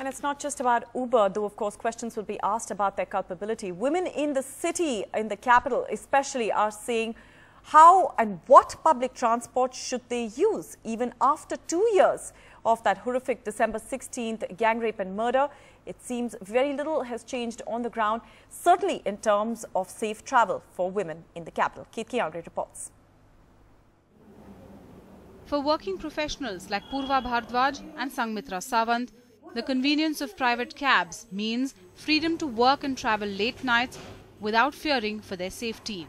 And it's not just about Uber, though of course questions will be asked about their culpability. Women in the city, in the capital especially, are saying how and what public transport should they use even after 2 years of that horrific December 16th gang rape and murder. It seems very little has changed on the ground, certainly in terms of safe travel for women in the capital. Kate Kiangre reports. For working professionals like Poorva Bhardwaj and Sangmitra Sawant, the convenience of private cabs means freedom to work and travel late nights without fearing for their safety.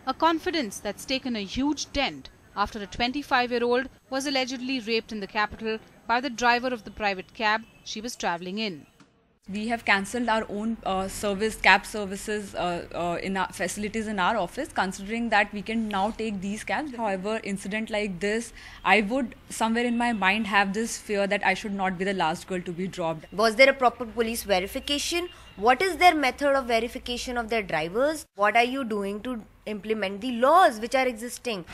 A confidence that's taken a huge dent after a 25-year-old was allegedly raped in the capital by the driver of the private cab she was travelling in. We have cancelled our own cab services in our facilities in our office, considering that we can now take these cabs. However, incident like this, I would somewhere in my mind have this fear that I should not be the last girl to be dropped. Was there a proper police verification? What is their method of verification of their drivers? What are you doing to implement the laws which are existing?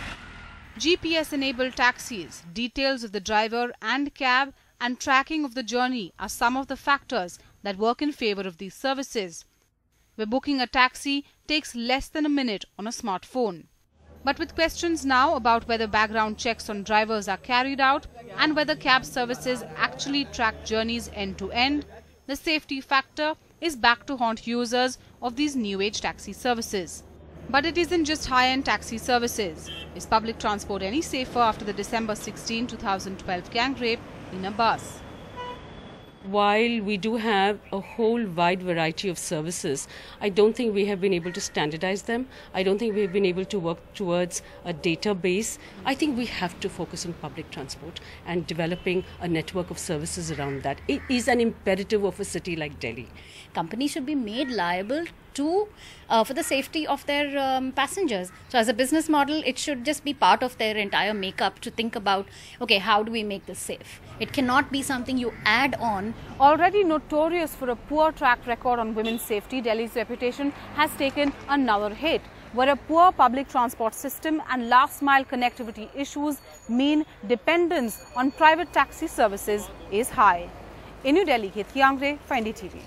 GPS-enabled taxis, details of the driver and cab, and tracking of the journey are some of the factors that work in favour of these services, where booking a taxi takes less than a minute on a smartphone. But with questions now about whether background checks on drivers are carried out and whether cab services actually track journeys end to end, the safety factor is back to haunt users of these new-age taxi services. But it isn't just high-end taxi services. Is public transport any safer after the December 16, 2012 gang rape in a bus? While we do have a whole wide variety of services, I don't think we have been able to standardize them. I don't think we've been able to work towards a database. I think we have to focus on public transport and developing a network of services around that. It is an imperative of a city like Delhi. Companies should be made liable for the safety of their passengers. So as a business model, it should just be part of their entire makeup to think about, okay, how do we make this safe? It cannot be something you add on. Already notorious for a poor track record on women's safety, Delhi's reputation has taken another hit, where a poor public transport system and last-mile connectivity issues mean dependence on private taxi services is high. In New Delhi, Kate Kiangre for NDTV.